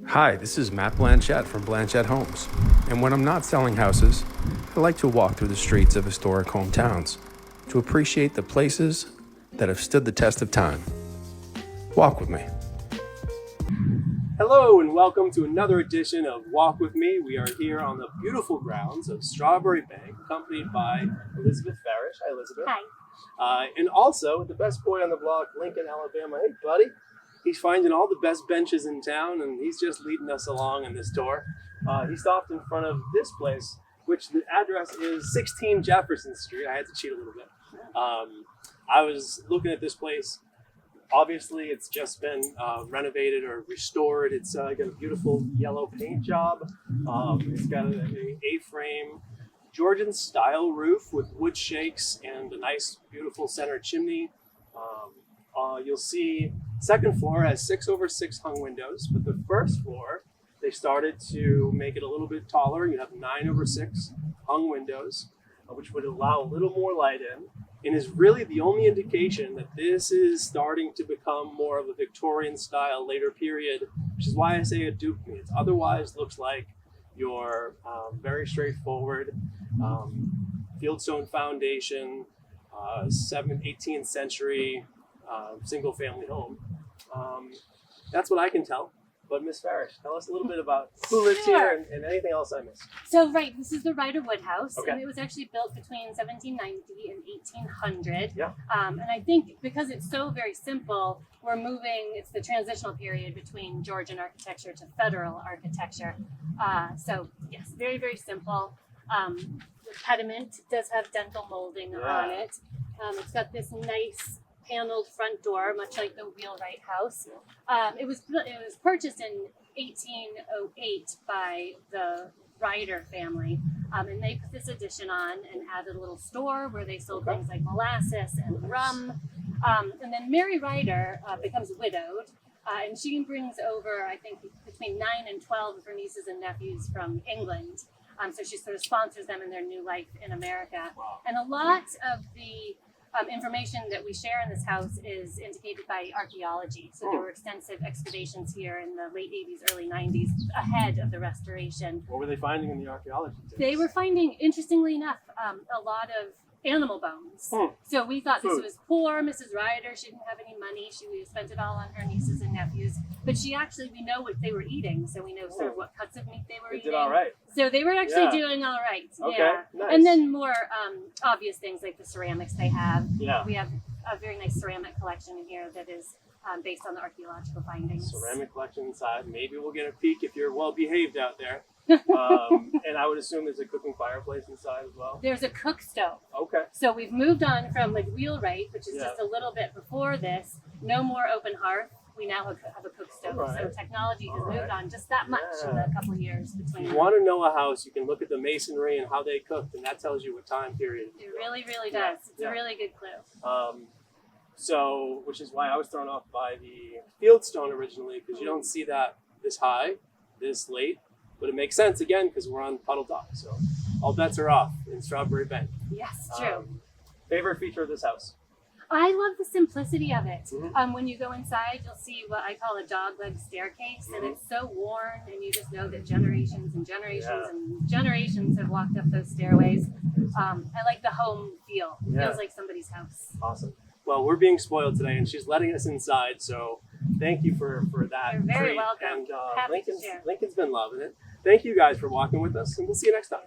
Hi, this is Matt Blanchett from Blanchett Homes, and when I'm not selling houses, I like to walk through the streets of historic hometowns to appreciate the places that have stood the test of time. Walk with me. Hello and welcome to another edition of Walk With Me. We are here on the beautiful grounds of Strawbery Banke, accompanied by Elizabeth Farish. Hi, Elizabeth. Hi. And also the best boy on the block, Lincoln, Alabama. Hey, buddy. He's finding all the best benches in town, and he's just leading us along in this tour. He stopped in front of this place, which the address is 16 Jefferson Street. I had to cheat a little bit. I was looking at this place. Obviously, it's just been renovated or restored. It's got a beautiful yellow paint job. It's got an A-frame Georgian style roof with wood shakes and a nice, beautiful center chimney. You'll see second floor has 6/6 hung windows, but the first floor, they started to make it a little bit taller. You have 9/6 hung windows, which would allow a little more light in, and is really the only indication that this is starting to become more of a Victorian style later period, which is why I say it duped me. It otherwise looks like your very straightforward fieldstone foundation, 18th century single family home. That's what I can tell. But Miss Farish, tell us a little bit about who lives here and anything else I missed. So, this is the Ryder Wood House, Okay. and it was actually built between 1790 and 1800. Yeah. And I think because it's so very simple, we're moving, it's the transitional period between Georgian architecture to federal architecture. So, yes, very, very simple. The pediment does have dental molding on it. It's got this nice paneled front door, much like the Wheelwright House. It was purchased in 1808 by the Ryder family, and they put this addition on and added a little store where they sold things like molasses and rum. And then Mary Ryder becomes widowed, and she brings over, I think, between 9 and 12 of her nieces and nephews from England. So she sort of sponsors them in their new life in America. Wow. And a lot of the information that we share in this house is indicated by archaeology. So there were extensive excavations here in the late 80s, early 90s, ahead of the restoration. What were they finding in the archaeology? They were finding, interestingly enough, a lot of animal bones. So we thought this was poor Mrs. Ryder. She didn't have any money. She spent it all on her nieces and nephews. But we know what they were eating. So we know sort of what cuts of meat they were eating. Did all right. So they were actually doing all right. Okay, Yeah. nice. And then more obvious things like the ceramics they have. Yeah. We have a very nice ceramic collection in here that is based on the archaeological findings. Ceramic collection inside. Maybe we'll get a peek if you're well behaved out there. And I would assume there's a cooking fireplace inside as well. There's a cook stove. Okay. So we've moved on from like Wheelwright, which is just a little bit before this. No more open hearth. We now have a cook stove. Right. So technology has moved on just that much in the couple of years between. If you want to know a house, you can look at the masonry and how they cooked, and that tells you what time period. It really, really does. It's a really good clue. So, which is why I was thrown off by the fieldstone originally, because you don't see that this high, this late. But it makes sense again because we're on Puddle Dock, so all bets are off in Strawbery Banke. Yes, true. Favorite feature of this house? I love the simplicity of it. Mm-hmm. When you go inside, you'll see what I call a dogleg staircase, and it's so worn, and you just know that generations and generations and generations have walked up those stairways. I like the home feel. It feels like somebody's house. Awesome. Well, we're being spoiled today, and she's letting us inside, so thank you for that. You're very treat. welcome. And Happy to share. Lincoln's been loving it. Thank you guys for walking with us, and we'll see you next time.